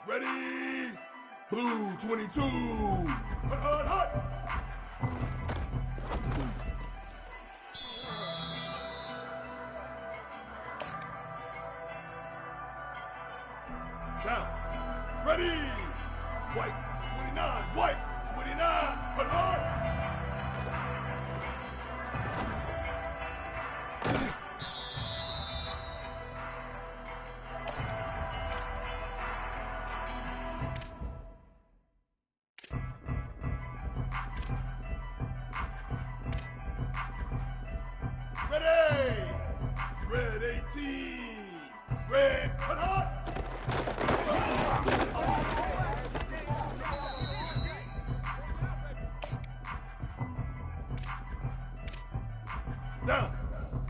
Ready? Blue 22. Hut, hut, hut. Down. Ready? White 29. White 29. Hut, hut. Ready! Red 18! Red, hut, hut! Down!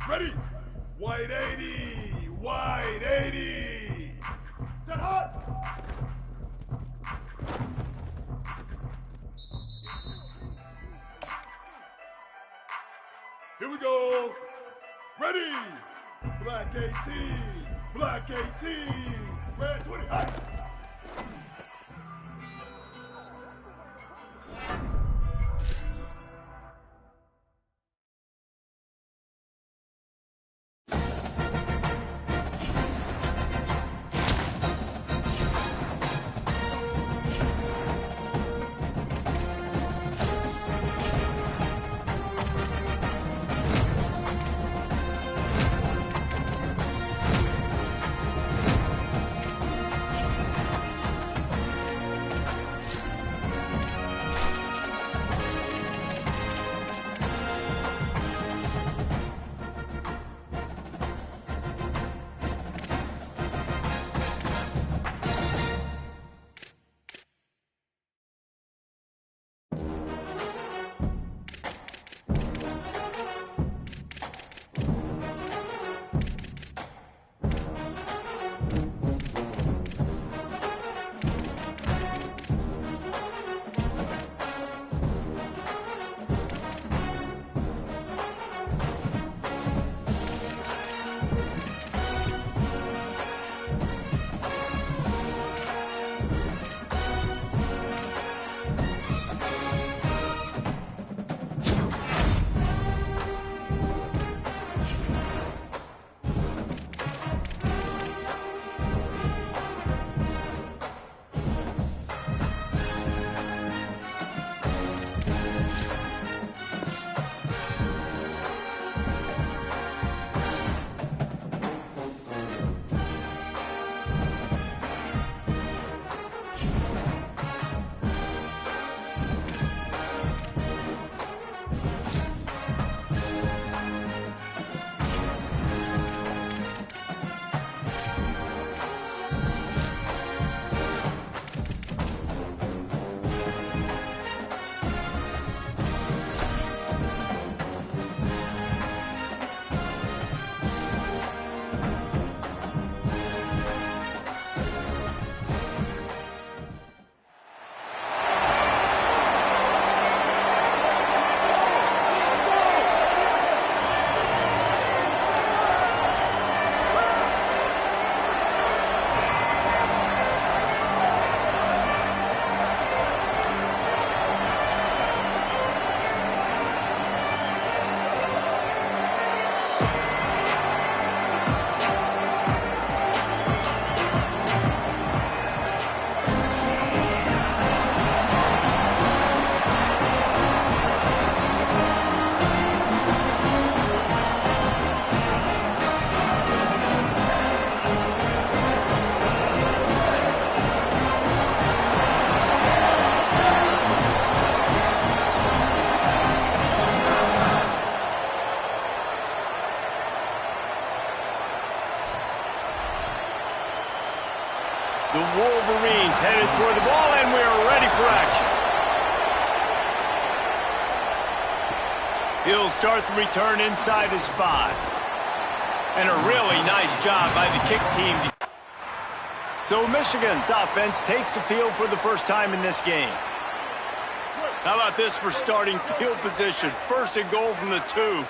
Ready! White 80! White 80! Set hot! Here we go! Ready! Black 18! Black 18! Red 20! Hey! The Wolverines headed toward the ball, and we are ready for action. He'll start the return inside his 5. And a really nice job by the kick team. So Michigan's offense takes the field for the first time in this game. How about this for starting field position? First and goal from the 2.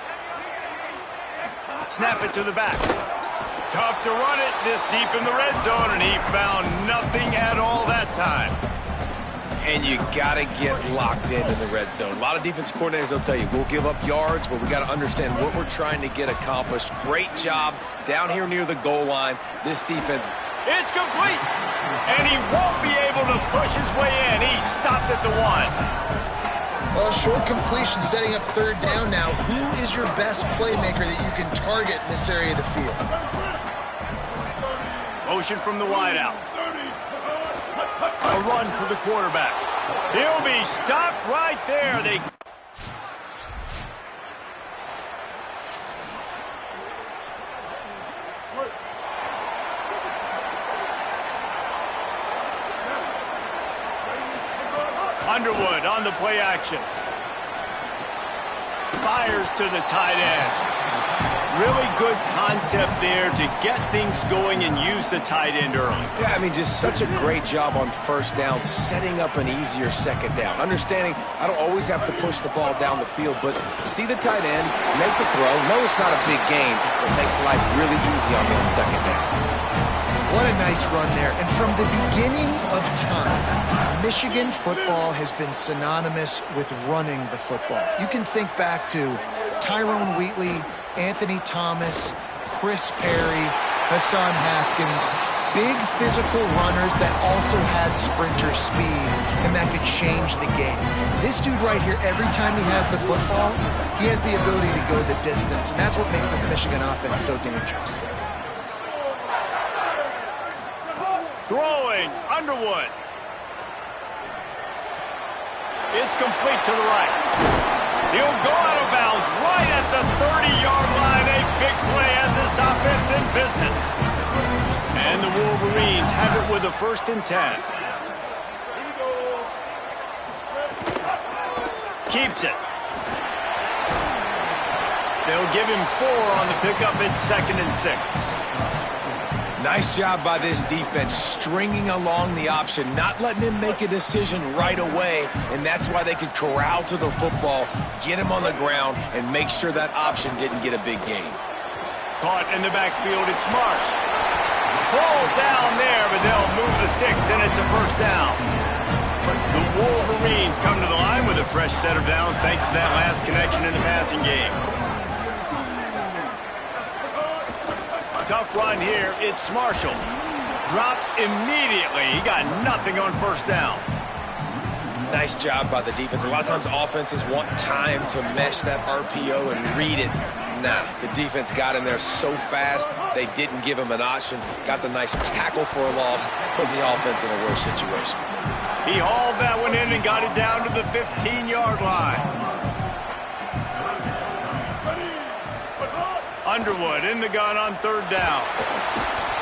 Snap it to the back. Tough to run it this deep in the red zone, and he found nothing at all And you got to get locked in the red zone. A lot of defense coordinators, they'll tell you, we'll give up yards, but we got to understand what we're trying to get accomplished. Great job down here near the goal line. This defense. It's complete. And he won't be able to push his way in. He stopped at the 1. Well, short completion setting up third down now. Who is your best playmaker that you can target in this area of the field? Motion from the wideout. A run for the quarterback. He'll be stopped right there. Underwood on the play action. Fires to the tight end. Really good concept there to get things going and use the tight end early. Yeah, I mean, just such a great job on first down, setting up an easier second down. Understanding I don't always have to push the ball down the field, but see the tight end, make the throw. No, it's not a big gain, but makes life really easy on me on second down. What a nice run there. And from the beginning of time, Michigan football has been synonymous with running the football. You can think back to Tyrone Wheatley, Anthony Thomas, Chris Perry, Hassan Haskins, big physical runners that also had sprinter speed and that could change the game. This dude right here, every time he has the football, he has the ability to go the distance, and that's what makes this Michigan offense so dangerous. Throwing, Underwood. It's complete to the right. He'll go out of bounds right at the 30-yard line. A big play as this offense in business. And the Wolverines have it with a 1st and 10. Keeps it. They'll give him 4 on the pickup in 2nd and 6. Nice job by this defense, stringing along the option, not letting him make a decision right away, and that's why they could corral to the football, get him on the ground, and make sure that option didn't get a big gain. Caught in the backfield, it's Marsh. Pulled down there, but they'll move the sticks, and it's a 1st down. The Wolverines come to the line with a fresh set of downs thanks to that last connection in the passing game. Tough run here. It's Marshall. Dropped immediately. He got nothing on 1st down. Nice job by the defense. A lot of times offenses want time to mesh that RPO and read it. Nah, the defense got in there so fast, they didn't give him an option. Got the nice tackle for a loss, putting the offense in a worse situation. He hauled that one in and got it down to the 15-yard line. Underwood in the gun on 3rd down.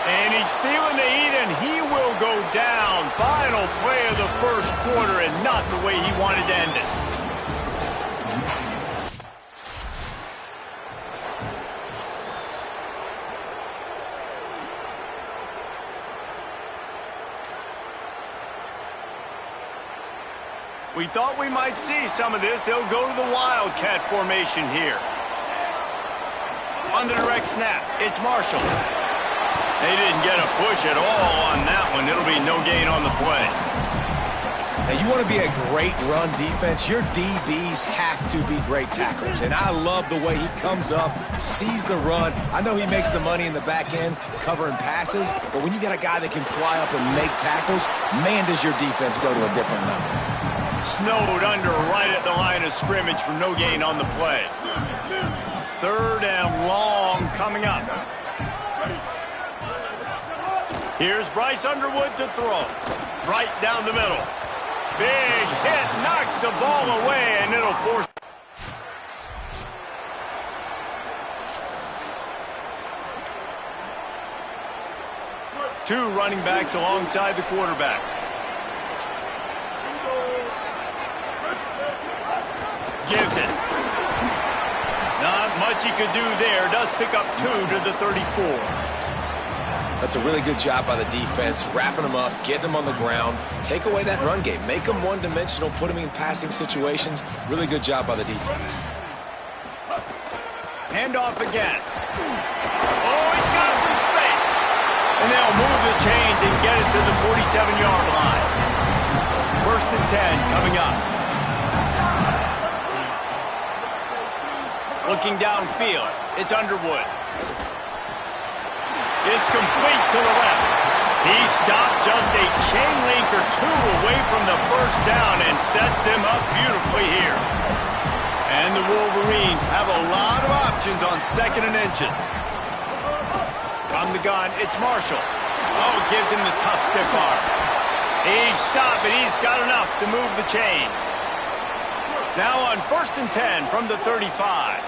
And he's feeling the heat, and he will go down. Final play of the 1st quarter, and not the way he wanted to end it. We thought we might see some of this. They'll go to the Wildcat formation here. On the direct snap, it's Marshall. They didn't get a push at all on that one. It'll be no gain on the play. Now, you want to be a great run defense, your DBs have to be great tacklers. And I love the way he comes up, sees the run. I know he makes the money in the back end covering passes, but when you got a guy that can fly up and make tackles, man, does your defense go to a different level. Snowed under right at the line of scrimmage for no gain on the play. 3rd and long coming up. Here's Bryce Underwood to throw. Right down the middle. Big hit, knocks the ball away, and it'll force. Two running backs alongside the quarterback. Gives it. Not much he could do there. Does pick up 2 to the 34. That's a really good job by the defense, wrapping them up, getting them on the ground, take away that run game, make them one-dimensional, put them in passing situations. Really good job by the defense. Handoff again. Oh, he's got some space. And they'll move the chains and get it to the 47-yard line. 1st and 10 coming up. Looking downfield, it's Underwood. It's complete to the left. He stopped just a chain link or two away from the first down and sets them up beautifully here. And the Wolverines have a lot of options on 2nd and inches. From the gun, it's Marshall. Oh, gives him the tough stiff arm. He's stopped, but he's got enough to move the chain. Now on 1st and 10 from the 35.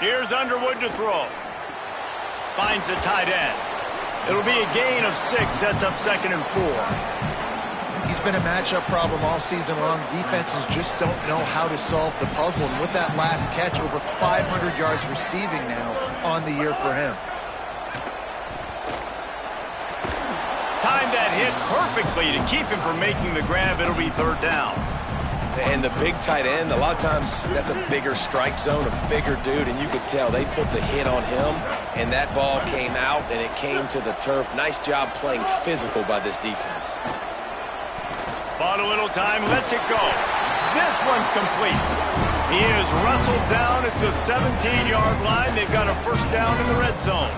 Here's Underwood to throw. Finds the tight end. It'll be a gain of 6, sets up 2nd and 4. He's been a matchup problem all season long. Defenses just don't know how to solve the puzzle. And with that last catch, over 500 yards receiving now on the year for him. Timed that hit perfectly to keep him from making the grab. It'll be 3rd down. And the big tight end, a lot of times that's a bigger strike zone, a bigger dude, and you could tell they put the hit on him, and that ball came out, and it came to the turf. Nice job playing physical by this defense. Bought a little time, lets it go. This one's complete. He is wrestled down at the 17-yard line. They've got a 1st down in the red zone.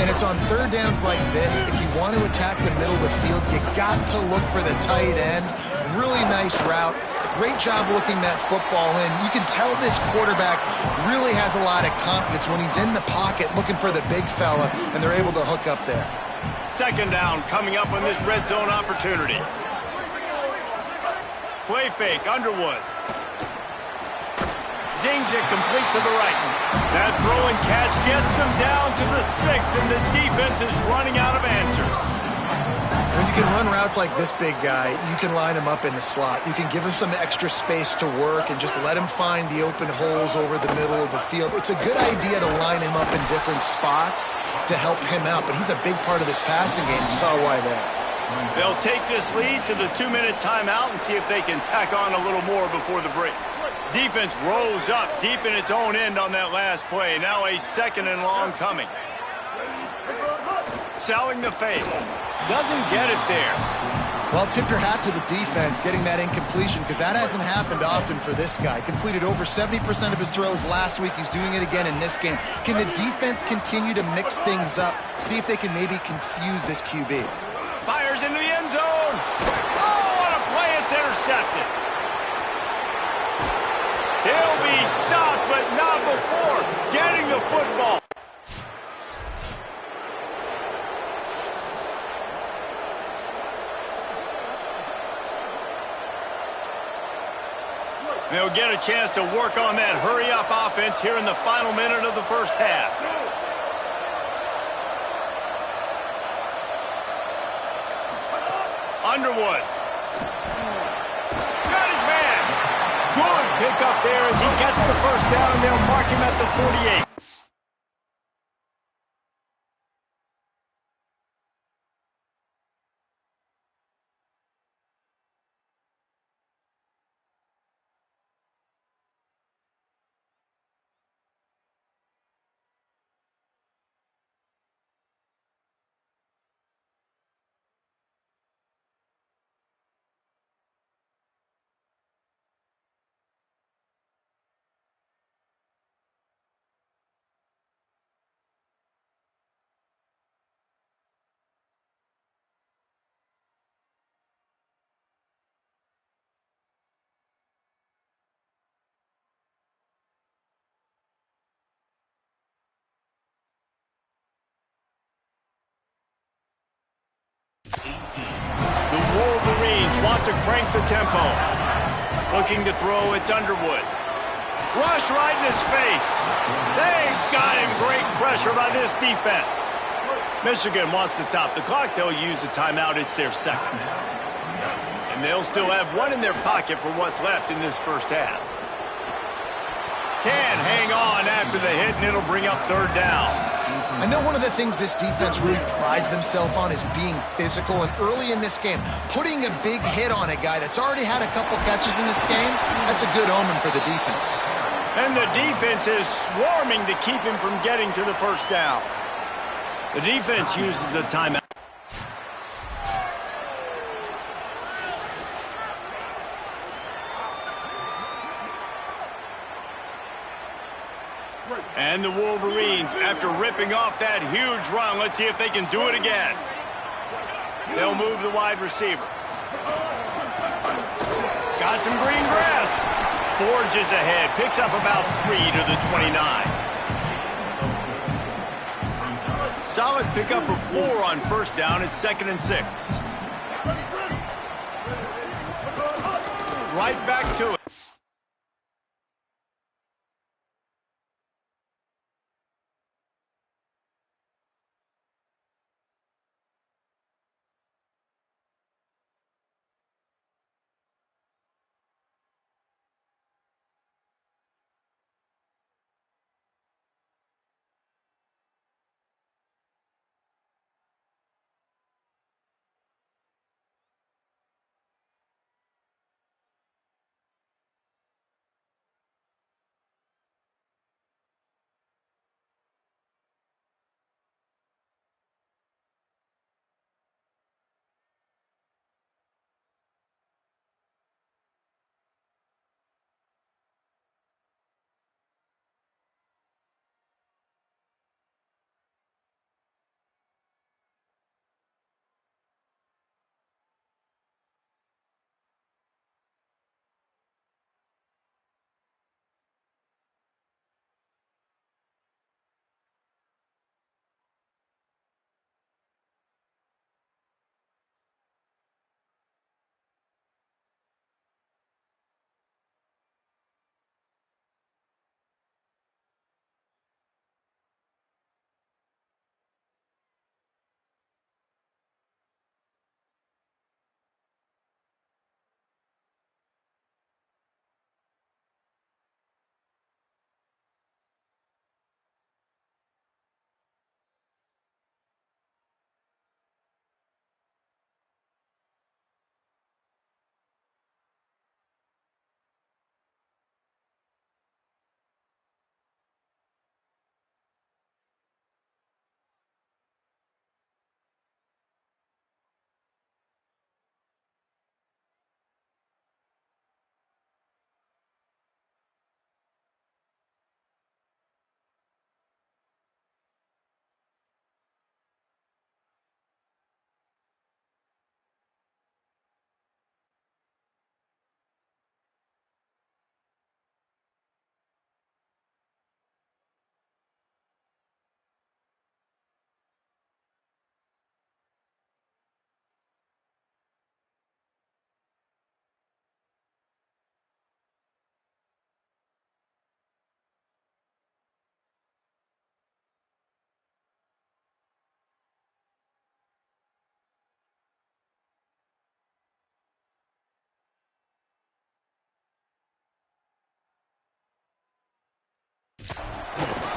And it's on 3rd downs like this. If you want to attack the middle of the field, you got to look for the tight end. Really nice route. Great job looking that football in. You can tell this quarterback really has a lot of confidence when he's in the pocket looking for the big fella, and they're able to hook up there. 2nd down coming up on this red zone opportunity. Play fake, Underwood. Zings it complete to the right. That throw and catch gets them down to the 6, and the defense is running out of answers. When you can run routes like this big guy, you can line him up in the slot. You can give him some extra space to work and just let him find the open holes over the middle of the field. It's a good idea to line him up in different spots to help him out, but he's a big part of this passing game. You saw why there. They'll take this lead to the 2-minute timeout and see if they can tack on a little more before the break. Defense rose up deep in its own end on that last play. Now a 2nd and long coming. Selling the fake. Doesn't get it there. Well, tip your hat to the defense getting that incompletion, because that hasn't happened often for this guy. Completed over 70% of his throws last week. He's doing it again in this game. Can the defense continue to mix things up? See if they can maybe confuse this QB. Fires into the end zone. Oh, what a play. It's intercepted. He'll be stopped, but not before getting the football. They'll get a chance to work on that hurry-up offense here in the final minute of the 1st half. Underwood. Got his man. Good pick up there as he gets the 1st down, and they'll mark him at the 48. The Wolverines want to crank the tempo. Looking to throw, it's Underwood. Rush right in his face. They've got him. Great pressure by this defense. Michigan wants to stop the clock. They'll use a timeout. It's their 2nd. And they'll still have one in their pocket for what's left in this 1st half. Can hang on after the hit, and it'll bring up 3rd down. I know one of the things this defense really prides themselves on is being physical, and early in this game, putting a big hit on a guy that's already had a couple catches in this game, that's a good omen for the defense. And the defense is swarming to keep him from getting to the 1st down. The defense uses a timeout. And the Wolverines, after ripping off that huge run, let's see if they can do it again. They'll move the wide receiver. Got some green grass. Forges ahead, picks up about 3 to the 29. Solid pickup of 4 on first down. It's 2nd and 6. Right back to it.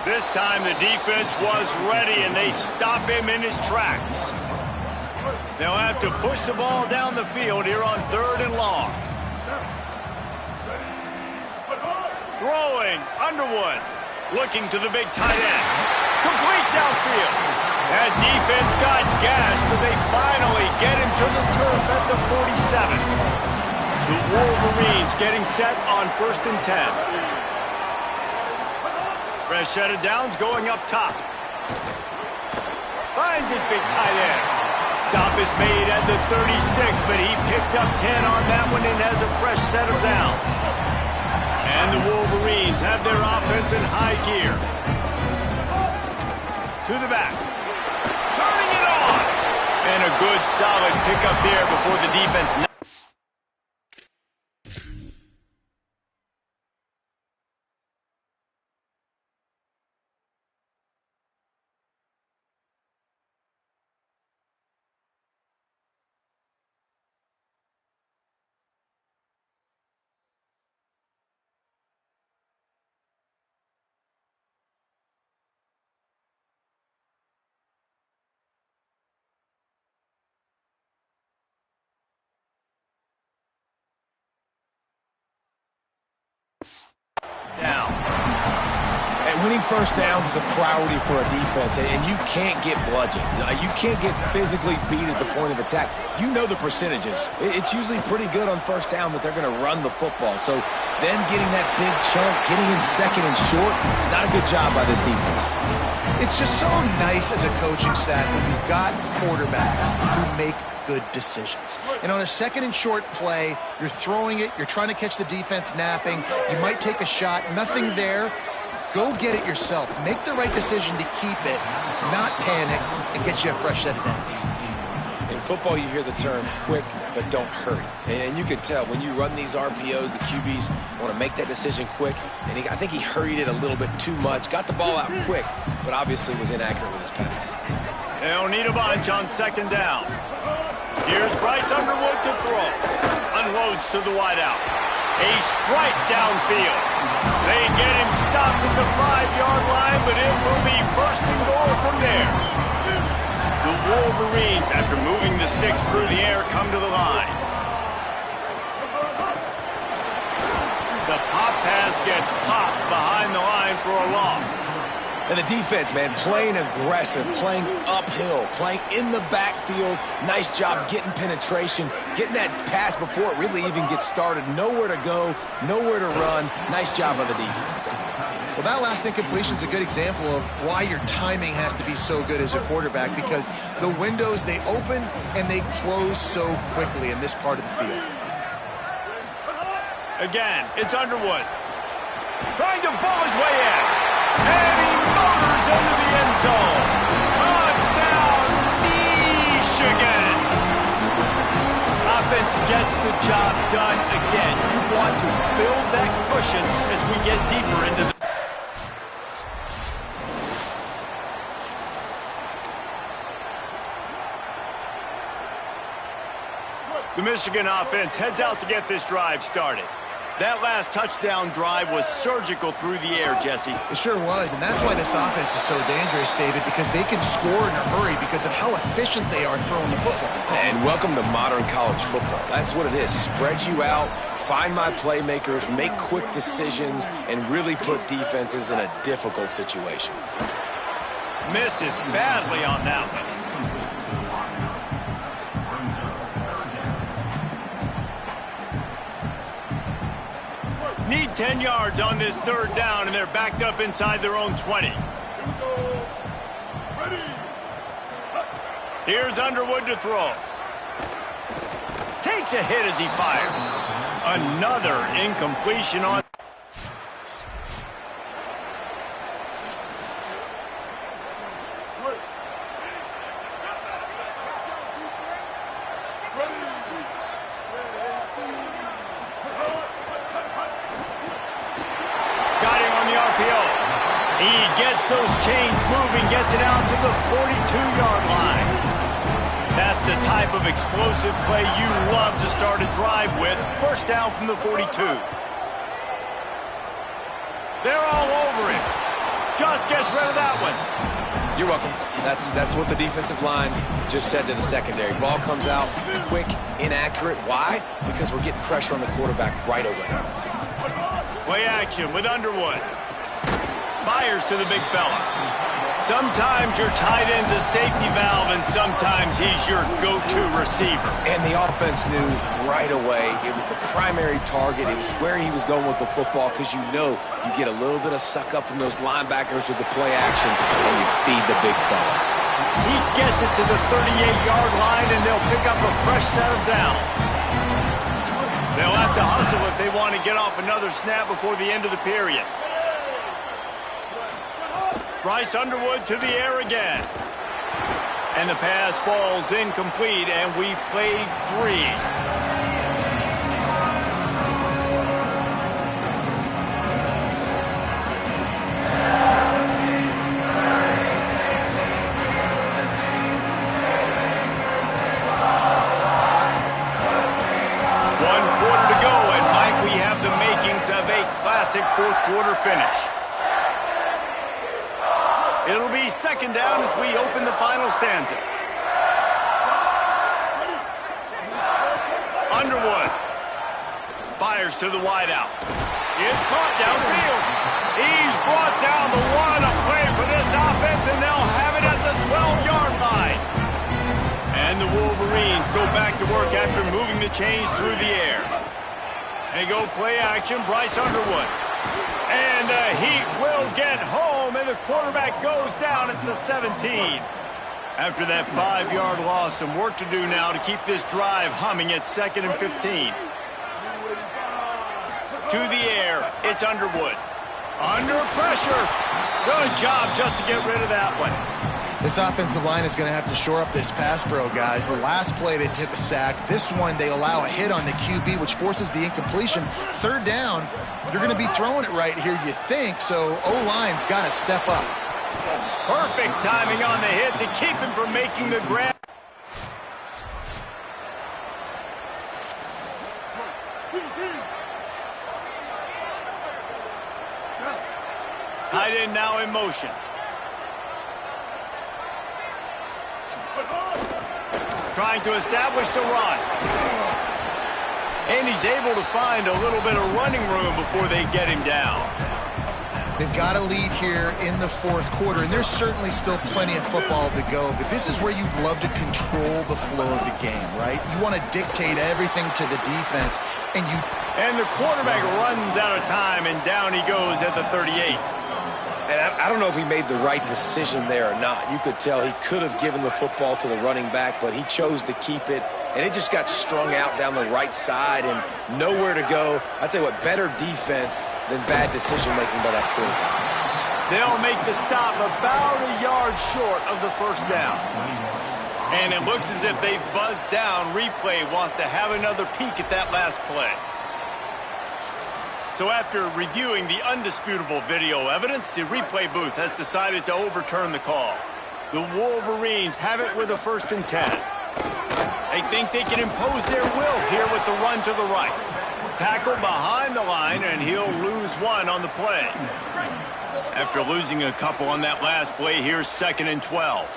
This time the defense was ready, and they stop him in his tracks. They'll have to push the ball down the field here on 3rd and long. Throwing, Underwood, looking to the big tight end. Complete downfield. That defense got gashed, but they finally get him to the turf at the 47. The Wolverines getting set on 1st and 10. Fresh set of downs going up top. Finds his big tight end. Stop is made at the 36, but he picked up 10 on that one and has a fresh set of downs. And the Wolverines have their offense in high gear. To the back. Turning it on. And a good solid pickup there before the defense. first downs is a priority for a defense, and you can't get bludgeoned. You can't get physically beat at the point of attack. You know the percentages. It's usually pretty good on first down that they're going to run the football. So them getting that big chunk, getting in second and short, not a good job by this defense. It's just so nice as a coaching staff when you've got quarterbacks who make good decisions. And on a second and short play, you're throwing it, you're trying to catch the defense napping, you might take a shot, nothing there. Go get it yourself. Make the right decision to keep it, not panic, and get you a fresh set of downs. In football, you hear the term quick, but don't hurry. And you can tell when you run these RPOs, the QBs want to make that decision quick. And I think he hurried it a little bit too much, got the ball out quick, but obviously was inaccurate with his pass. They'll need a bunch on second down. Here's Bryce Underwood to throw. Unloads to the wideout. A strike downfield. They get him stopped at the 5-yard line, but it will be first and goal from there. The Wolverines, after moving the sticks through the air, come to the line. The pop pass gets popped behind the line for a loss. And the defense, man, playing aggressive, playing uphill, playing in the backfield. Nice job getting penetration, getting that pass before it really even gets started. Nowhere to go, nowhere to run. Nice job by the defense. Well, that last incompletion is a good example of why your timing has to be so good as a quarterback, because the windows, they open and they close so quickly in this part of the field. Again, it's Underwood. Trying to ball his way in. And he motors into the end zone. Touchdown, Michigan. Offense gets the job done again. You want to build that cushion as we get deeper into the... The Michigan offense heads out to get this drive started. That last touchdown drive was surgical through the air, Jesse. It sure was, and that's why this offense is so dangerous, David, because they can score in a hurry because of how efficient they are throwing the football. And welcome to modern college football. That's what it is. Spread you out, find my playmakers, make quick decisions, and really put defenses in a difficult situation. Misses badly on that one. Need 10 yards on this third down, and they're backed up inside their own 20. Here's Underwood to throw. Takes a hit as he fires. Another incompletion on... He gets those chains moving, gets it out to the 42-yard line. That's the type of explosive play you love to start a drive with. First down from the 42. They're all over him. Just gets rid of that one. You're welcome. That's what the defensive line just said to the secondary. Ball comes out quick, inaccurate. Why? Because we're getting pressure on the quarterback right away. Play action with Underwood. Fires to the big fella. Sometimes your tight end's a safety valve, and sometimes he's your go-to receiver. And the offense knew right away it was the primary target. It was where he was going with the football, because you know you get a little bit of suck up from those linebackers with the play action, and you feed the big fella. He gets it to the 38-yard line, and they'll pick up a fresh set of downs. They'll have to hustle if they want to get off another snap before the end of the period. Bryce Underwood to the air again. And the pass falls incomplete, and we've played 3. One quarter to go, and might we have the makings of a classic fourth-quarter finish. It'll be second down as we open the final stanza. Underwood fires to the wideout. It's caught downfield. He's brought down the one. A play for this offense, and they'll have it at the 12-yard line. And the Wolverines go back to work after moving the chains through the air. They go play action, Bryce Underwood. And the Heat will get home, and the quarterback goes down at the 17. After that 5-yard loss, some work to do now to keep this drive humming at 2nd and 15. To the air, it's Underwood. Under pressure. Good job just to get rid of that one. This offensive line is going to have to shore up this pass pro, guys. The last play, they took a sack. This one, they allow a hit on the QB, which forces the incompletion. 3rd down, you're going to be throwing it right here, you think, so O-line's got to step up. Perfect timing on the hit to keep him from making the grab. Tight end now in motion. Trying to establish the run. And he's able to find a little bit of running room before they get him down. They've got a lead here in the 4th quarter, and there's certainly still plenty of football to go, but this is where you'd love to control the flow of the game, right? You want to dictate everything to the defense, and the quarterback runs out of time, and down he goes at the 38. And I don't know if he made the right decision there or not. You could tell he could have given the football to the running back, but he chose to keep it, and it just got strung out down the right side and nowhere to go. I tell you what, better defense than bad decision-making by that quarterback. They'll make the stop about a yard short of the 1st down. And it looks as if they've buzzed down. Replay wants to have another peek at that last play. So after reviewing the undisputable video evidence, the replay booth has decided to overturn the call. The Wolverines have it with a 1st and 10. They think they can impose their will here with the run to the right. Tackle behind the line, and he'll lose one on the play. After losing a couple on that last play, here's 2nd and 12.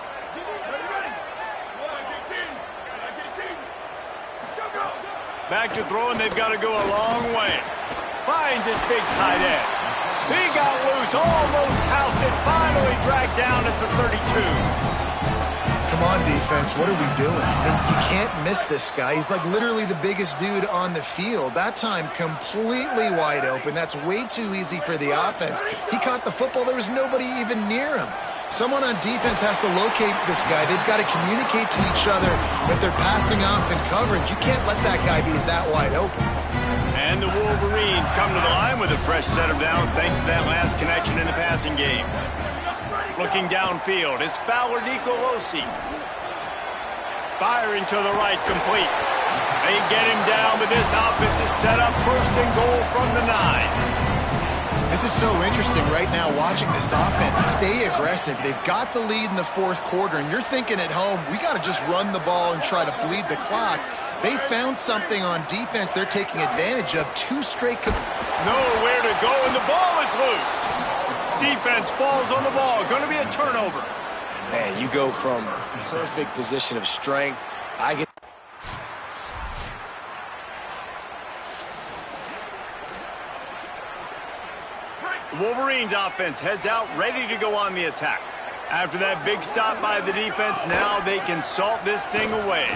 Back to throw, and they've got to go a long way. Finds his big tight end. He got loose, almost housed it, finally dragged down at the 32. Come on, defense, what are we doing? I mean, you can't miss this guy. He's like literally the biggest dude on the field. That time, completely wide open. That's way too easy for the offense. He caught the football. There was nobody even near him. Someone on defense has to locate this guy. They've got to communicate to each other if they're passing off in coverage. You can't let that guy be that wide open. And the Wolverines come to the line with a fresh set of downs thanks to that last connection in the passing game. Looking downfield, it's Fowler Nicolosi. Firing to the right, complete. They get him down, but this offense is set up 1st and goal from the 9. This is so interesting right now watching this offense stay aggressive. They've got the lead in the 4th quarter, and you're thinking at home, we got to just run the ball and try to bleed the clock. They found something on defense they're taking advantage of. 2 straight. Nowhere to go, and the ball is loose. Defense falls on the ball. Going to be a turnover. Man, you go from perfect position of strength. The Wolverines offense heads out, ready to go on the attack. After that big stop by the defense, now they can salt this thing away.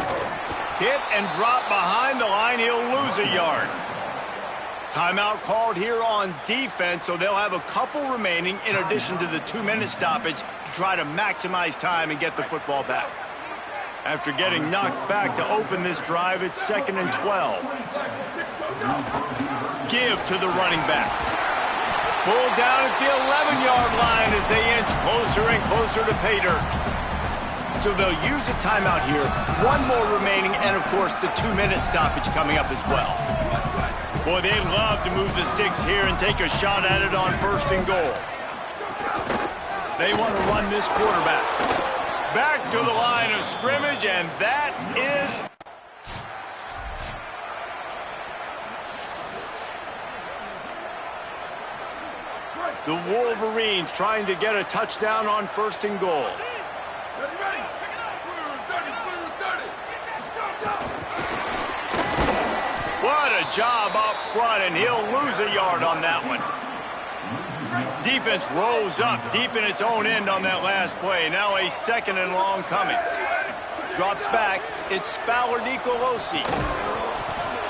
Hit and drop behind the line, he'll lose a yard. Timeout called here on defense, so they'll have a couple remaining in addition to the 2-minute stoppage to try to maximize time and get the football back. After getting knocked back to open this drive, it's 2nd and 12. Give to the running back. Pulled down at the 11-yard line as they inch closer and closer to pay dirt. So they'll use a timeout here. One more remaining, and of course the 2-minute stoppage coming up as well. Boy, they'd love to move the sticks here and take a shot at it on 1st and goal. They want to run this quarterback. Back to the line of scrimmage, and that is... The Wolverines trying to get a touchdown on 1st and goal. What a a job up front, and he'll lose a yard on that one. Defense rose up deep in its own end on that last play. Now a 2nd and long coming. Drops back. It's Fowler DeColosi.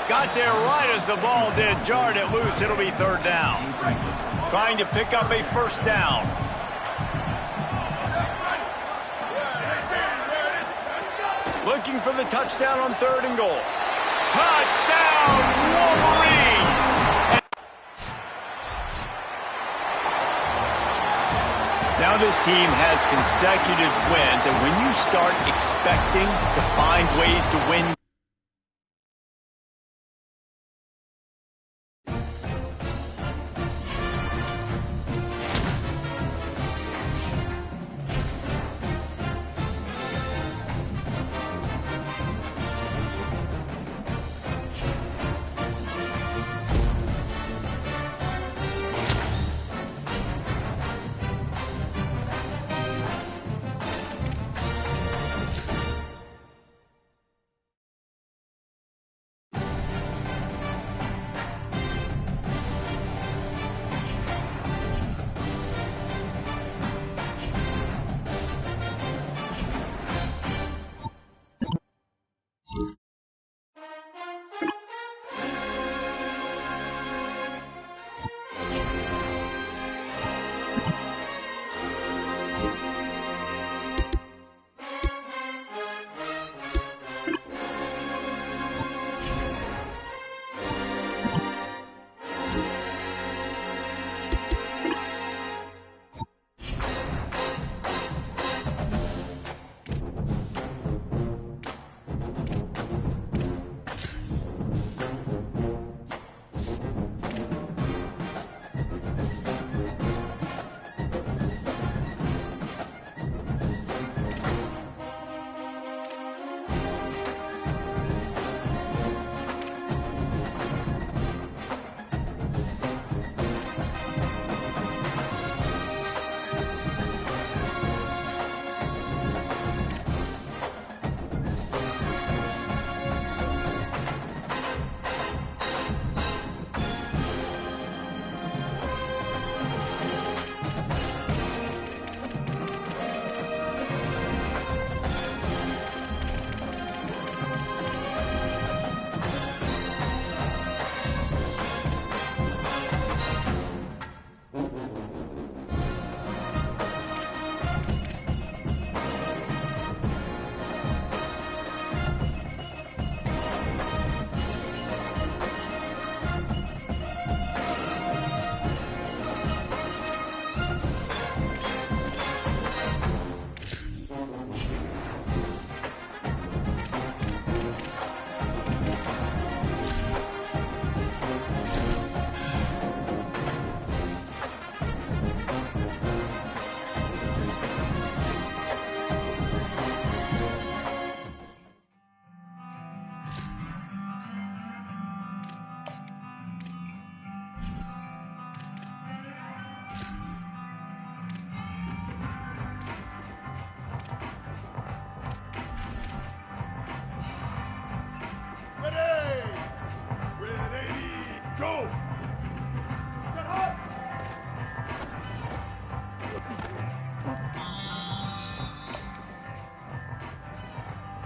Got there right as the ball did. Jarred it loose. It'll be 3rd down. Trying to pick up a 1st down. Looking for the touchdown on 3rd and goal. Touchdown, Wolverines! Now this team has consecutive wins, and when you start expecting to find ways to win,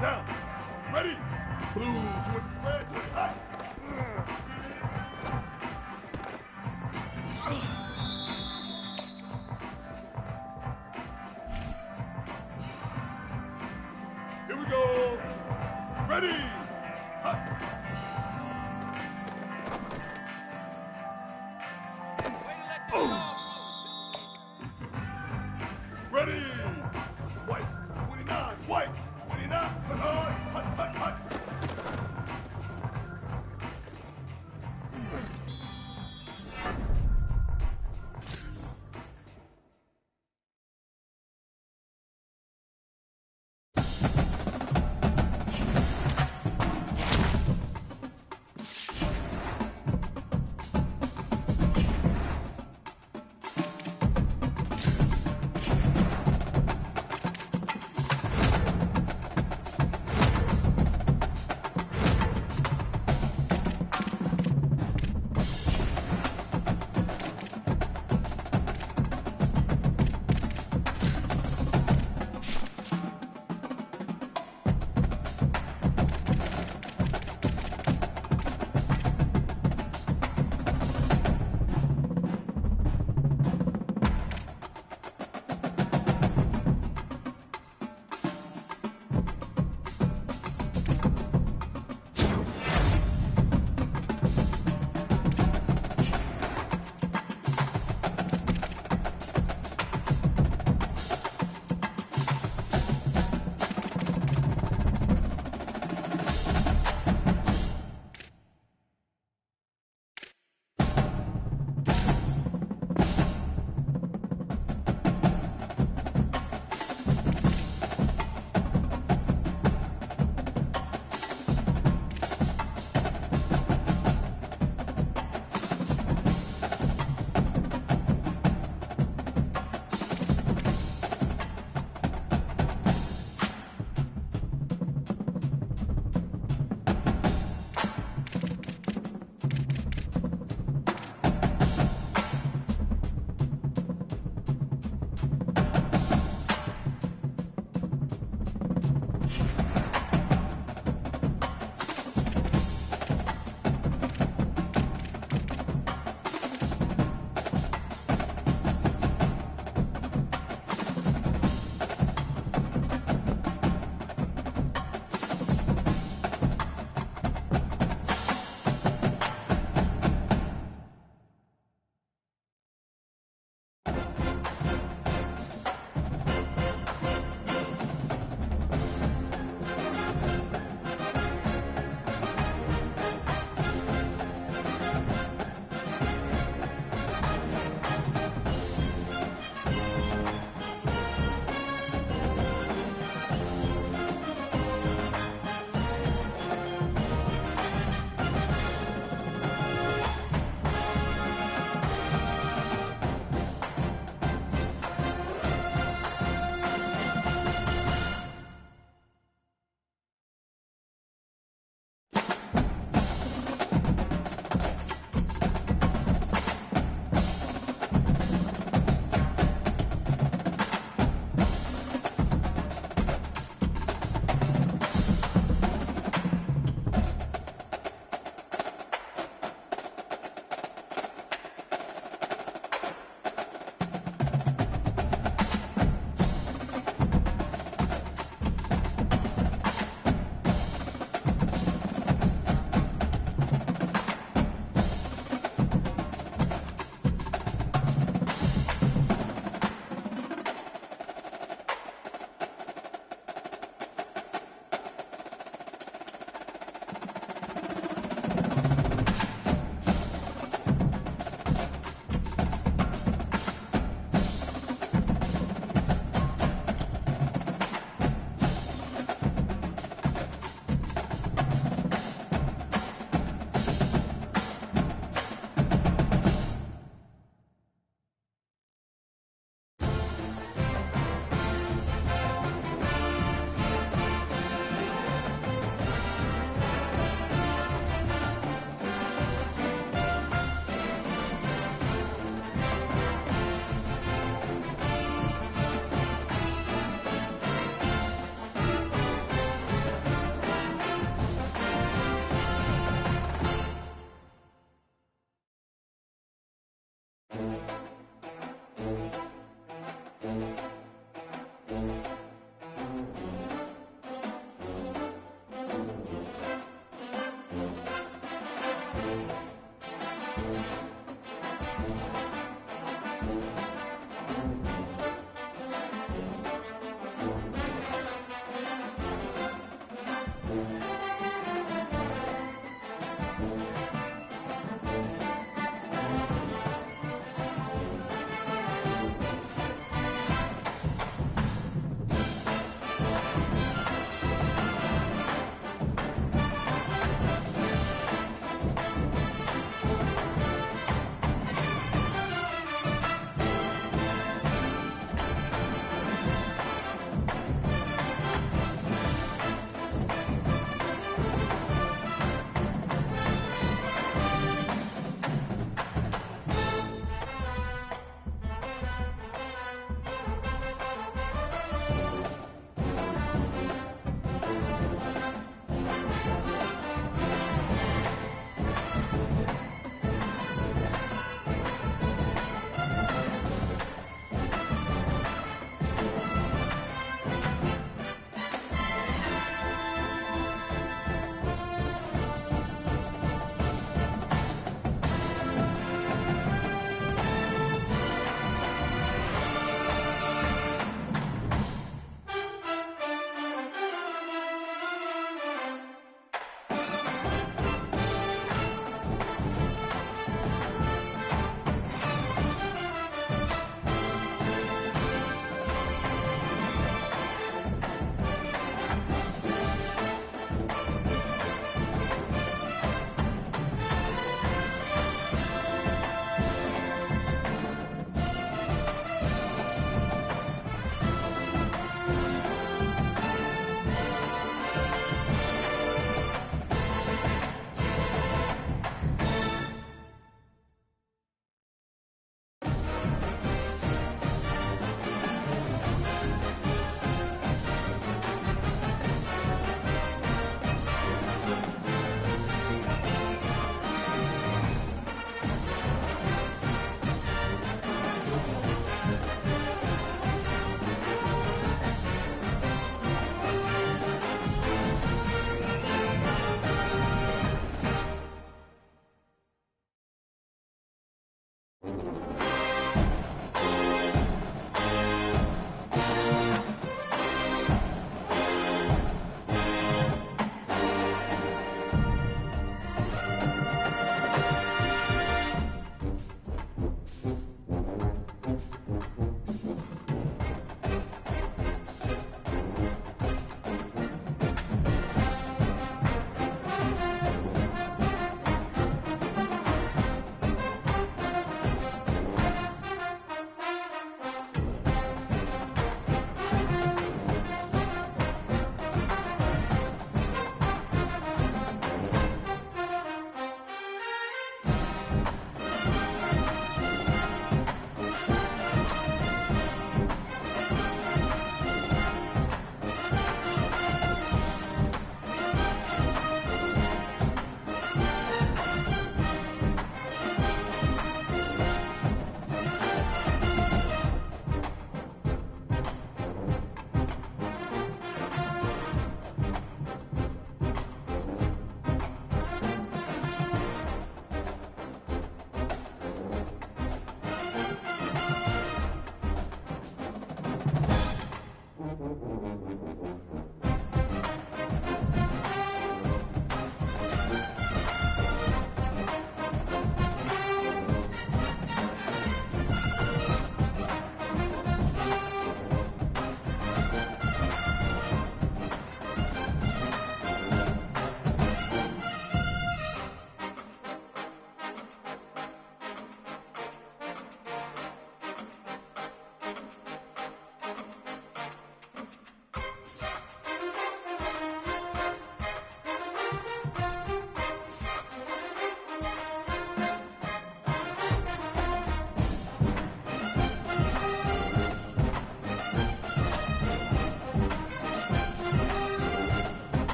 Down. Ready. Blue to it. Red to it. Hot. Here we go. Ready. Hot. Ready. White. 29. White. 29. Hot, hot, hot, hot.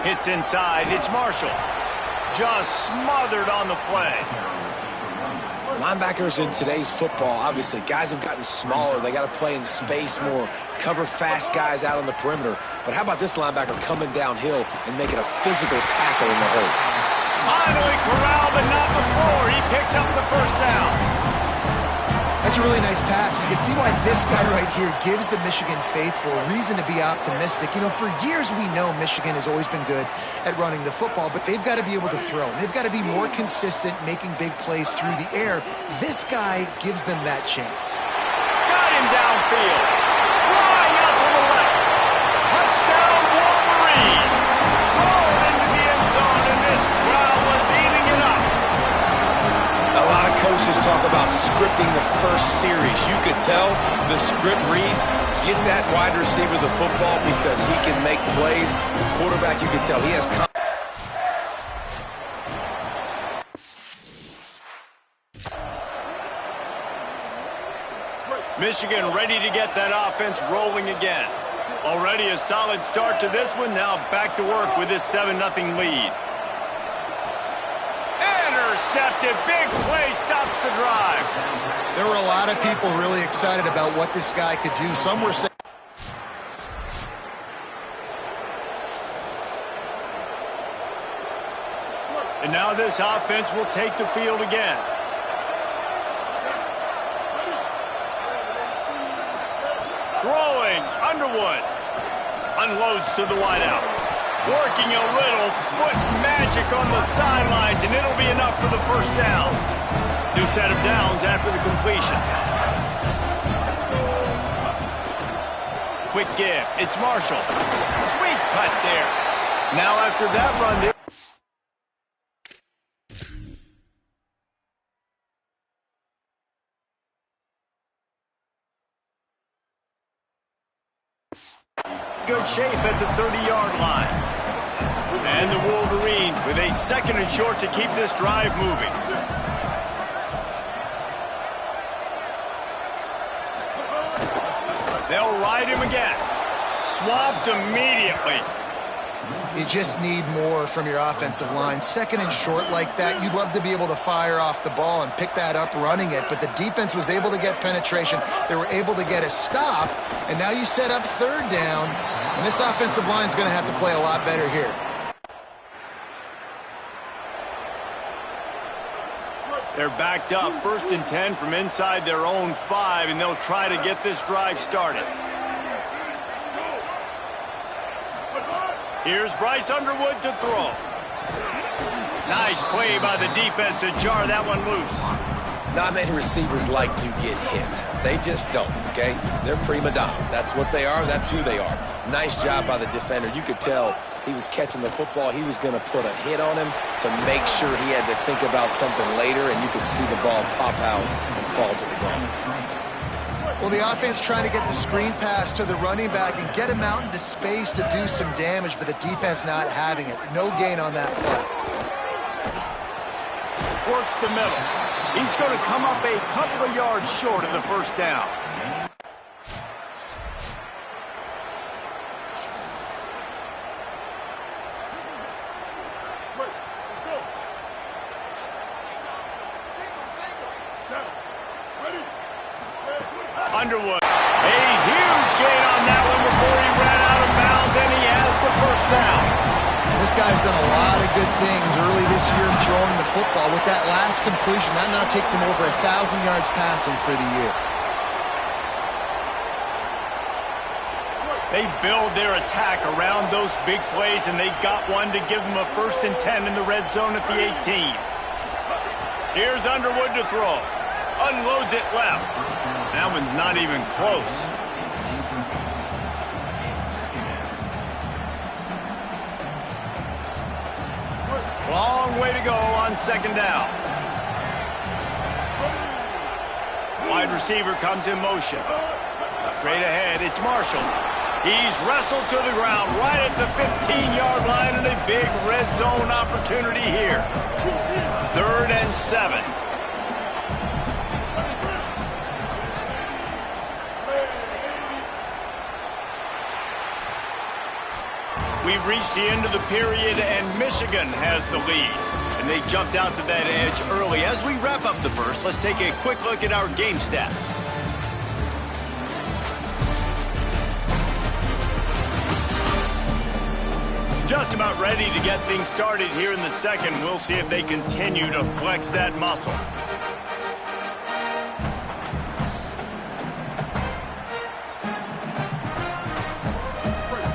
Hits inside. It's Marshall. Just smothered on the play. Linebackers in today's football, obviously, guys have gotten smaller. They got to play in space more, cover fast guys out on the perimeter. But how about this linebacker coming downhill and making a physical tackle in the hole? Finally corralled, but not before. He picked up the first down. That's a really nice pass. You can see why this guy right here gives the Michigan faithful a reason to be optimistic. You know, for years we know Michigan has always been good at running the football, but they've got to be able to throw. They've got to be more consistent making big plays through the air. This guy gives them that chance. Got him downfield. Flying out to the left. Touchdown, Wolverines. Rolled into the end zone, and this crowd was eating it up. A lot of coaches talk about scripting the first series. You could tell the script reads, get that wide receiver the football because he can make plays. The quarterback, you can tell he has Michigan ready to get that offense rolling again. Already a solid start to this one. Now back to work with this 7-0 lead. Intercepted. Big play stops the drive. There were a lot of people really excited about what this guy could do. Some were saying, and now this offense will take the field again. Throwing, Underwood. Unloads to the wideout. Working a little foot magic on the sidelines, and it'll be enough for the first down. New set of downs after the completion. Quick give. It's Marshall. Sweet cut there. Now after that run, there. Good shape at the 30-yard line. And the Wolverines with a 2nd and short to keep this drive moving. They'll ride him again. Swamped immediately. you just need more from your offensive line. 2nd and short like that, you'd love to be able to fire off the ball and pick that up running it, but the defense was able to get penetration. They were able to get a stop, and now you set up 3rd down, and this offensive line is going to have to play a lot better here. They're backed up, 1st and 10 from inside their own 5, and they'll try to get this drive started. Here's Bryce Underwood to throw. Nice play by the defense to jar that one loose. Not many receivers like to get hit. They just don't, okay? They're prima donnas. That's what they are. That's who they are. Nice job by the defender. You could tell he was catching the football. He was going to put a hit on him to make sure he had to think about something later, and you could see the ball pop out and fall to the ground. Well, the offense trying to get the screen pass to the running back and get him out into space to do some damage, but the defense not having it. No gain on that play. Works the middle. He's going to come up a couple of yards short of the 1st down. Underwood, a huge gain on that one before he ran out of bounds, and he has the 1st down. This guy's done a lot of good things early this year throwing the football. With that last completion, that now takes him over 1,000 yards passing for the year. They build their attack around those big plays, and they got one to give them a 1st and 10 in the red zone at the 18. Here's Underwood to throw. Unloads it left. That one's not even close. Long way to go on 2nd down. Wide receiver comes in motion. Straight ahead, it's Marshall. He's wrestled to the ground right at the 15-yard line, and a big red zone opportunity here. 3rd and 7. We've reached the end of the period, and Michigan has the lead. And they jumped out to that edge early. As we wrap up the first, let's take a quick look at our game stats. Just about ready to get things started here in the second. We'll see if they continue to flex that muscle.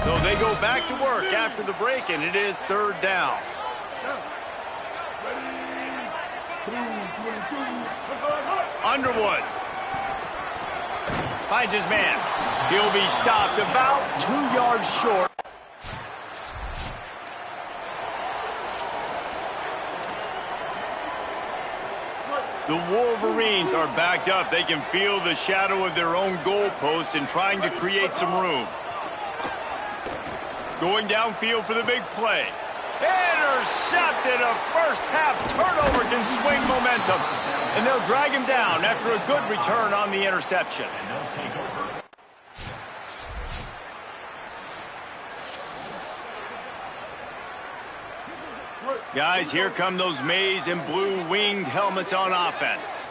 So they go back to work after the break, and it is third down. Underwood finds his man. He'll be stopped about 2 yards short. The Wolverines are backed up. They can feel the shadow of their own goalpost and trying to create some room. Going downfield for the big play. Intercepted. A first-half turnover can swing momentum. And they'll drag him down after a good return on the interception. Guys, here come those maize and blue winged helmets on offense.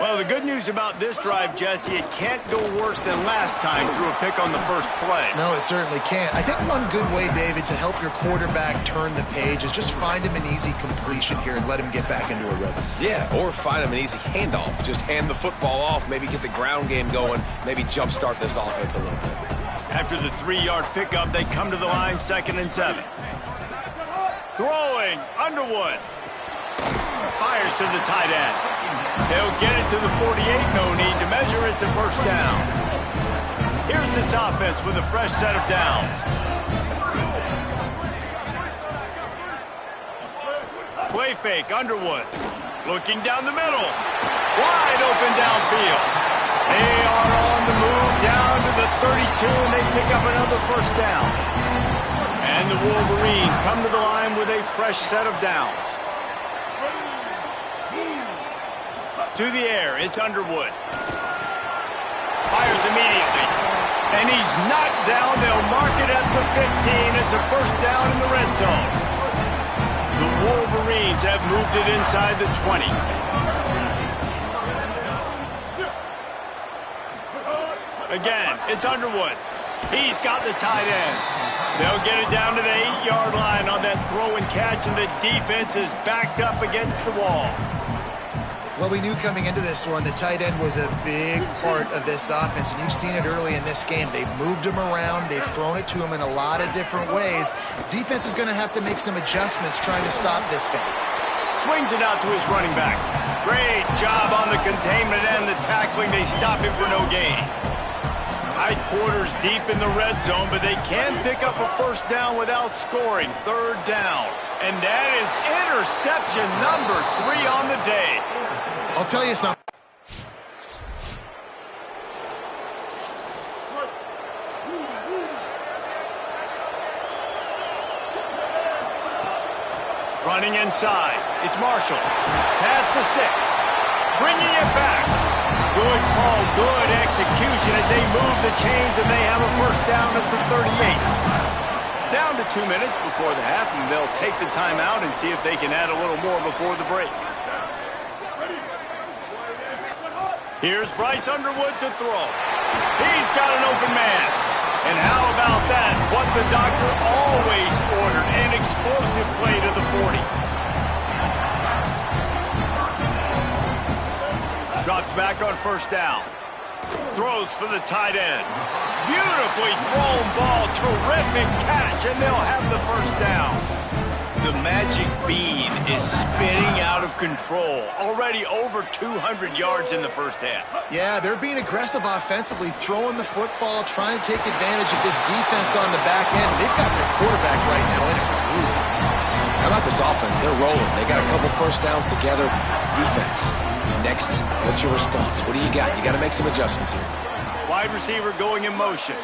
Well, the good news about this drive, Jesse, it can't go worse than last time through a pick on the first play. No, it certainly can't. I think one good way, David, to help your quarterback turn the page is just find him an easy completion here and let him get back into a rhythm. Yeah, or find him an easy handoff. Just hand the football off, maybe get the ground game going, maybe jumpstart this offense a little bit. After the 3-yard pickup, they come to the line, 2nd and 7. Throwing, Underwood. Fires to the tight end. They'll get it to the 48, no need to measure it to first down. Here's this offense with a fresh set of downs. Play fake, Underwood. Looking down the middle. Wide open downfield. They are on the move down to the 32, and they pick up another first down. And the Wolverines come to the line with a fresh set of downs. To the air, it's Underwood. Fires immediately. And he's knocked down. They'll mark it at the 15. It's a first down in the red zone. The Wolverines have moved it inside the 20. Again, it's Underwood. He's got the tight end. They'll get it down to the 8-yard line on that throw and catch, and the defense is backed up against the wall. Well, we knew coming into this one the tight end was a big part of this offense, and you've seen it early in this game. They've moved him around. They've thrown it to him in a lot of different ways. Defense is going to have to make some adjustments trying to stop this guy. Swings it out to his running back. Great job on the containment and the tackling. They stop him for no gain. Tight quarters deep in the red zone, but they can pick up a first down without scoring. Third down. And that is interception number 3 on the day. I'll tell you something. Running inside. It's Marshall. Pass to 6. Bringing it back. Good call, good execution as they move the chains, and they have a first down at the 38. Down to 2 minutes before the half, and they'll take the timeout and see if they can add a little more before the break. Here's Bryce Underwood to throw. He's got an open man. And how about that? What the doctor always ordered, an explosive play to the 40. Drops back on first down. Throws for the tight end. Beautifully thrown ball. Terrific catch, and they'll have the first down. The magic bean is spinning out of control. Already over 200 yards in the first half. Yeah, they're being aggressive offensively, throwing the football, trying to take advantage of this defense on the back end. They've got their quarterback right now in a groove. How about this offense? They're rolling. They got a couple first downs together. Defense. Next, what's your response? What do you got? You got to make some adjustments here. Wide receiver going in motion.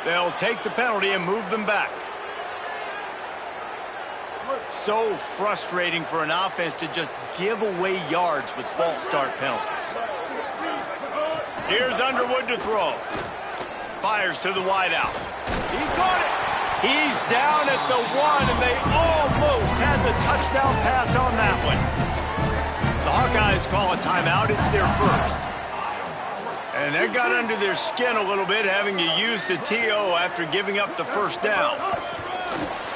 They'll take the penalty and move them back. So frustrating for an offense to just give away yards with false start penalties. Here's Underwood to throw. Fires to the wideout. He caught it. He's down at the 1, and they almost had the touchdown pass on that one. The Hawkeyes call a timeout. It's their first. And that got under their skin a little bit, having to use the TO after giving up the first down.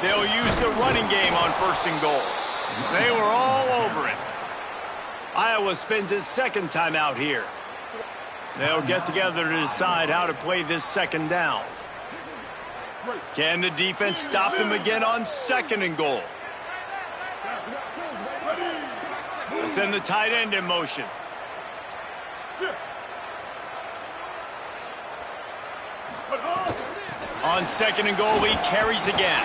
They'll use the running game on 1st and goal. They were all over it. Iowa spends its second timeout here. They'll get together to decide how to play this second down. Can the defense stop them again on 2nd and goal? They'll send the tight end in motion. On 2nd and goal, he carries again.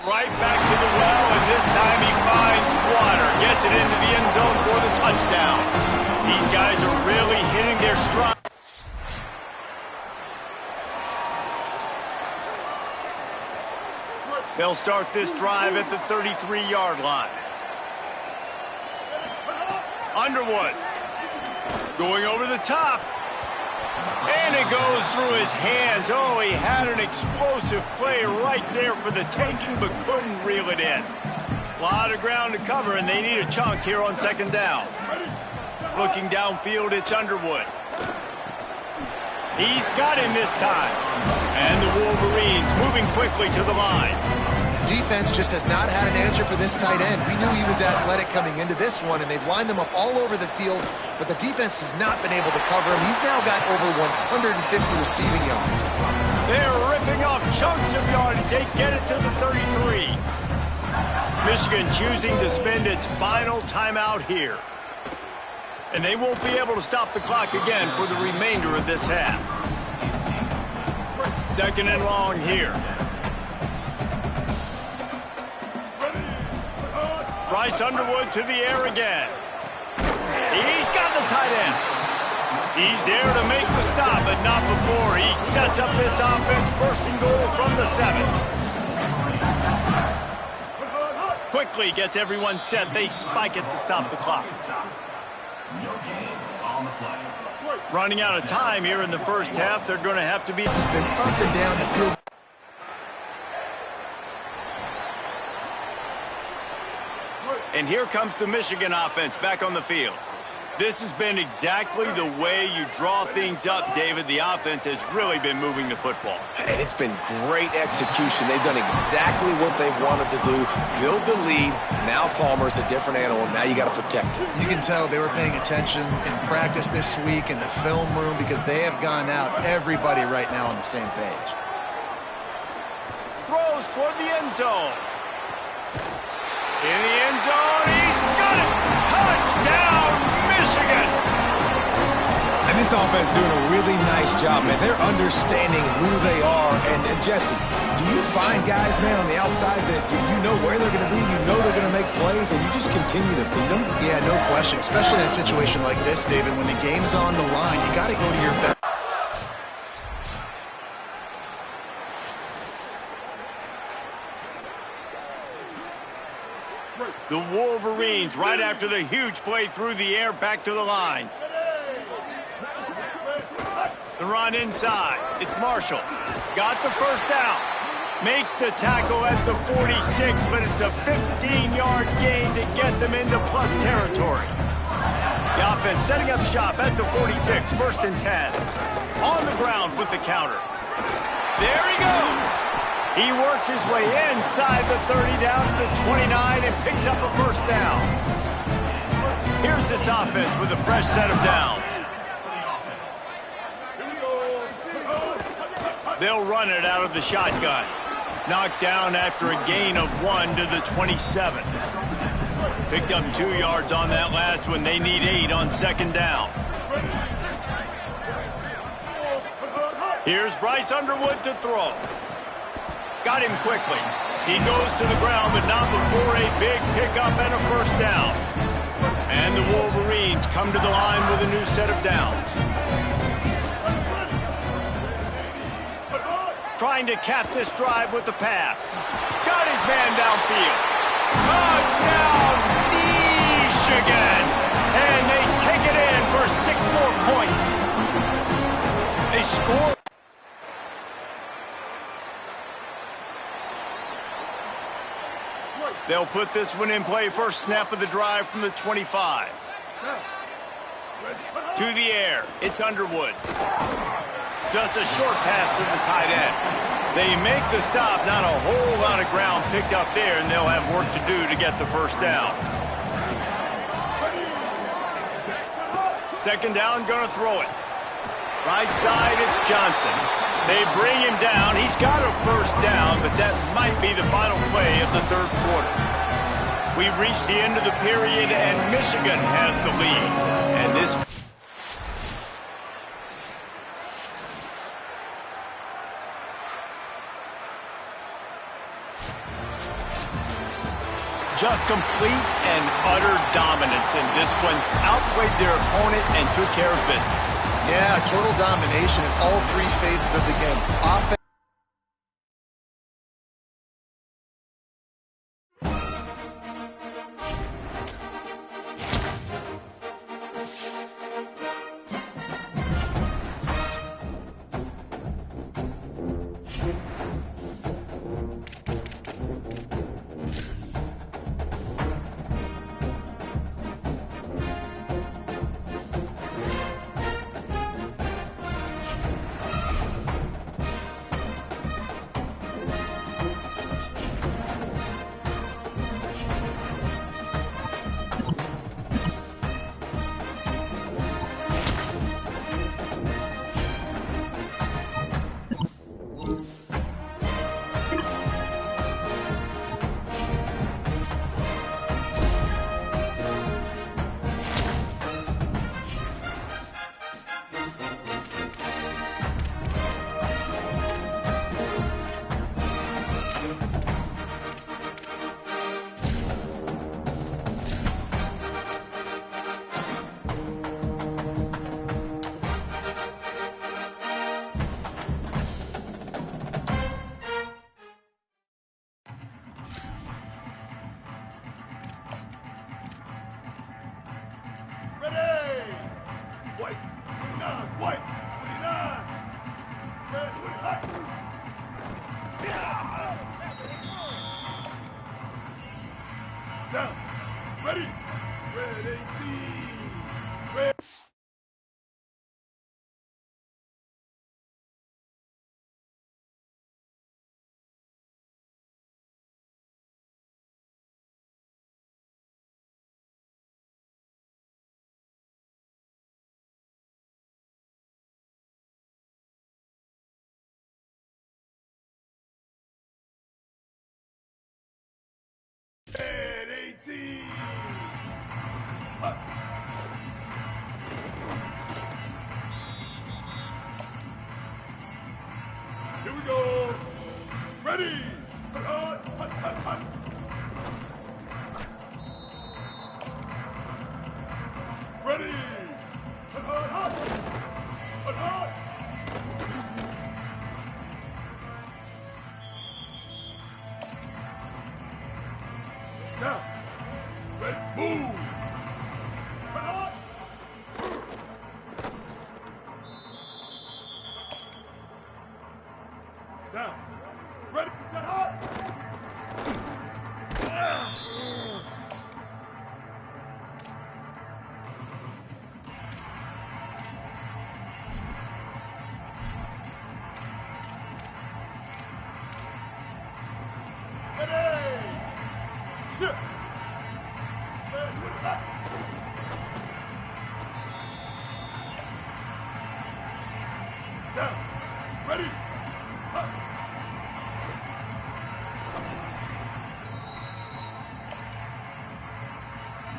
Right back to the well, and this time he finds water. Gets it into the end zone for the touchdown. These guys are really hitting their stride. They'll start this drive at the 33-yard line. Underwood going over the top. And it goes through his hands. Oh, he had an explosive play right there for the taking, but couldn't reel it in. A lot of ground to cover, and they need a chunk here on 2nd down. Looking downfield, it's Underwood. He's got him this time. And the Wolverines moving quickly to the line. Defense just has not had an answer for this tight end. We knew he was athletic coming into this one, and they've lined him up all over the field, but the defense has not been able to cover him. He's now got over 150 receiving yards. They're ripping off chunks of yardage. They get it to the 33. Michigan choosing to spend its final timeout here. And they won't be able to stop the clock again for the remainder of this half. 2nd and long here. Bryce Underwood to the air again. He's got the tight end. He's there to make the stop, but not before he sets up this offense 1st and goal from the 7. Quickly gets everyone set. They spike it to stop the clock. Running out of time here in the first half. They're going to have to be... It's been up and down the field. And here comes the Michigan offense back on the field. This has been exactly the way you draw things up, David. The offense has really been moving the football. And it's been great execution. They've done exactly what they've wanted to do. Build the lead. Now Palmer's a different animal. Now you got to protect him. You can tell they were paying attention in practice this week in the film room because they have gone out, everybody right now on the same page. Throws for the end zone. In the end zone, he's got it! Touchdown, Michigan! And this offense doing a really nice job, man. They're understanding who they are. And Jesse, do you find guys, man, on the outside that you know where they're going to be, you know they're going to make plays, and you just continue to feed them? Yeah, no question, especially in a situation like this, David. When the game's on the line, you got to go to your best. The Wolverines, right after the huge play through the air, back to the line. The run inside. It's Marshall. Got the first down. Makes the tackle at the 46, but it's a 15-yard gain to get them into plus territory. The offense setting up shop at the 46, 1st and 10. On the ground with the counter. There he goes. He works his way inside the 30 down to the 29 and picks up a first down. Here's this offense with a fresh set of downs. They'll run it out of the shotgun. Knocked down after a gain of 1 to the 27. Picked up 2 yards on that last one. They need 8 on 2nd down. Here's Bryce Underwood to throw. Got him quickly. He goes to the ground, but not before a big pickup and a first down. And the Wolverines come to the line with a new set of downs. Trying to cap this drive with the pass. Got his man downfield. Touchdown, Michigan! And they take it in for 6 more points. They score. They'll put this one in play. First snap of the drive from the 25. To the air. It's Underwood. Just a short pass to the tight end. They make the stop. Not a whole lot of ground picked up there, and they'll have work to do to get the first down. 2nd down, gonna throw it. Right side, it's Johnson. They bring him down. He's got a first down, but that might be the final play of the 3rd quarter. We've reached the end of the period, and Michigan has the lead. And this... Just complete and utter dominance in this one. Outplayed their opponent and took care of business. Yeah, total domination in all 3 phases of the game. Offense. Down. Ready. Red 18. Red. Here we go. Ready. Hut, hut, hut, hut. Ready. Hut, hut, hut. Hut, hut. Now. Ready. Move. Hut, hut. Down. Ready, set, hot! Ready! Sit! Ready, put it back! Down. Ready! Hot!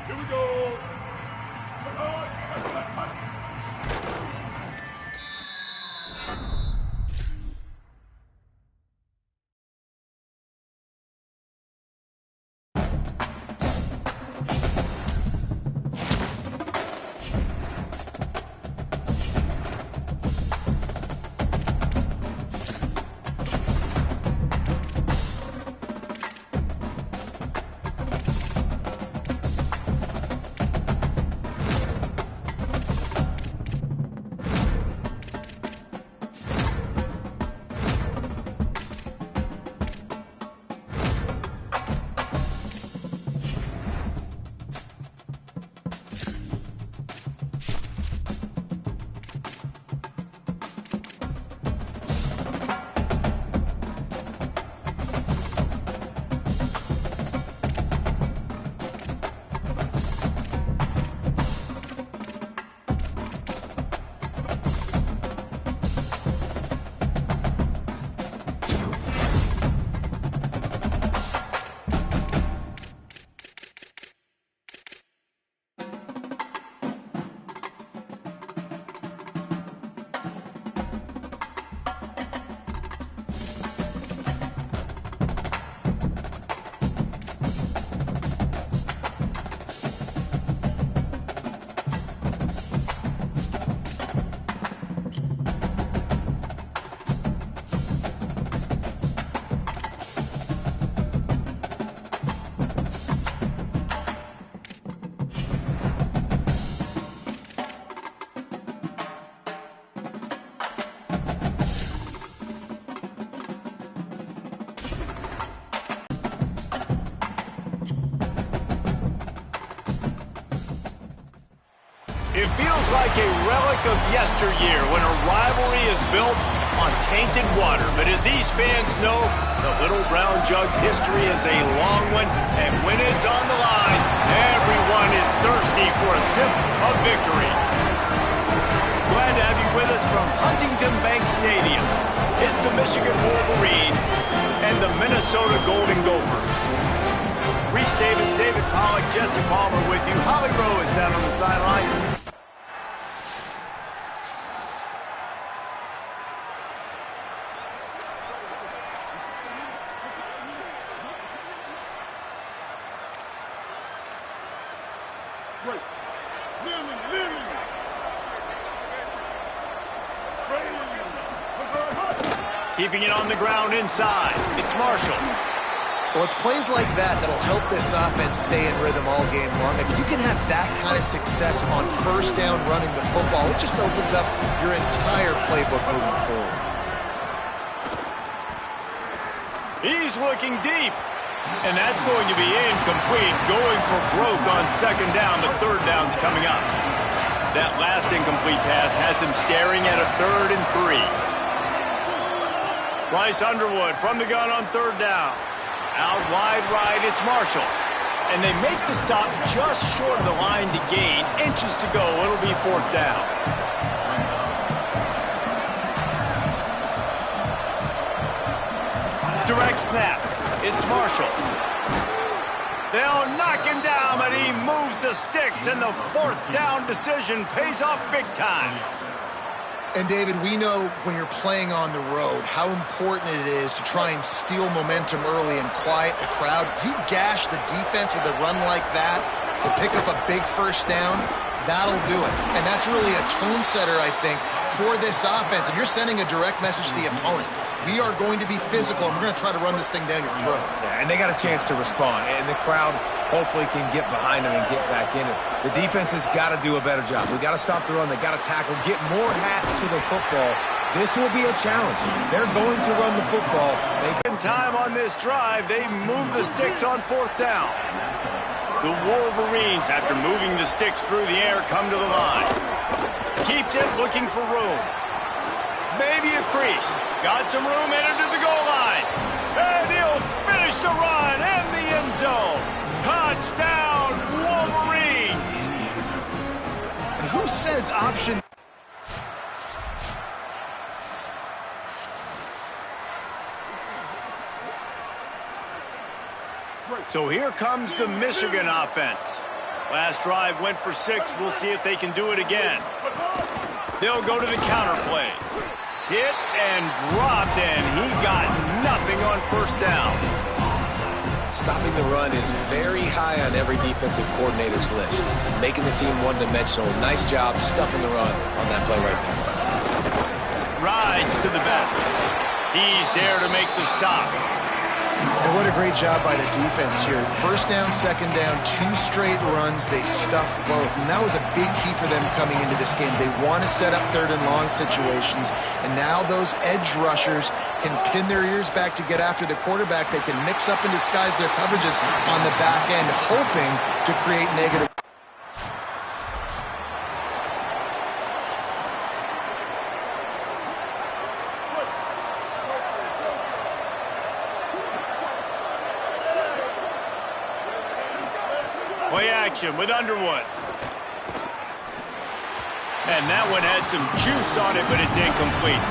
Here we go. Hut, hut, hut, hut, hut. It feels like a relic of yesteryear when a rivalry is built on tainted water. But as these fans know, the Little Brown Jug history is a long one, and when it's on the line, everyone is thirsty for a sip of victory. Glad to have you with us from Huntington Bank Stadium. It's the Michigan Wolverines and the Minnesota Golden Gophers. Reese Davis, David Pollack, Jesse Palmer with you. Holly Rowe is down on the sideline. Great. Lily. Ready. Hut, hut, hut. Keeping it on the ground inside. It's Marshall. Well, it's plays like that that'll help this offense stay in rhythm all game long. If you can have that kind of success on first down running the football, it just opens up your entire playbook moving forward. He's looking deep. And that's going to be incomplete, going for broke on second down, but third down's coming up. That last incomplete pass has him staring at a 3rd and 3. Bryce Underwood from the gun on third down. Out wide right, it's Marshall. And they make the stop just short of the line to gain. Inches to go, it'll be 4th down. Direct snap. It's Marshall. They'll knock him down, but he moves the sticks, and the fourth down decision pays off big time. And, David, we know when you're playing on the road how important it is to try and steal momentum early and quiet the crowd. You gash the defense with a run like that to pick up a big first down, that'll do it. And that's really a tone setter, I think, for this offense. And you're sending a direct message to the opponent. We are going to be physical, and we're going to try to run this thing down your throat. Yeah, and they got a chance to respond, and the crowd hopefully can get behind them and get back in it. The defense has got to do a better job. We got to stop the run. They got to tackle, get more hats to the football. This will be a challenge. They're going to run the football. In time on this drive, they move the sticks on fourth down. The Wolverines, after moving the sticks through the air, come to the line. Keeps it, looking for room. Maybe a crease. Got some room, headed to the goal line. And he'll finish the run in the end zone. Touchdown, Wolverines! And who says option? So here comes the Michigan offense. Last drive went for 6. We'll see if they can do it again. They'll go to the counter play. Hit and dropped, and he got nothing on first down. Stopping the run is very high on every defensive coordinator's list. Making the team one-dimensional. Nice job stuffing the run on that play right there. Rides to the back. He's there to make the stop. And what a great job by the defense here. First down, second down, 2 straight runs. They stuffed both. And that was a big key for them coming into this game. They want to set up third and long situations. And now those edge rushers can pin their ears back to get after the quarterback. They can mix up and disguise their coverages on the back end, hoping to create negative. Play action with Underwood. And that one had some juice on it, but it's incomplete.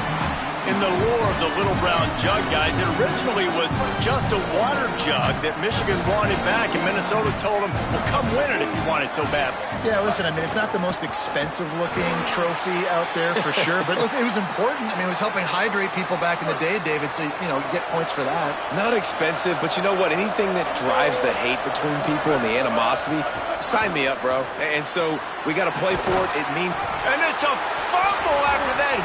In the lore of the little brown jug, guys, it originally was just a water jug that Michigan wanted back, and Minnesota told them, well, come win it if you want it so badly. Yeah, listen, I mean, it's not the most expensive-looking trophy out there for sure, but listen, it was important. I mean, it was helping hydrate people back in the day, David, so, you know, you get points for that. Not expensive, but you know what? Anything that drives the hate between people and the animosity, sign me up, bro. And so we got to play for it. And it's a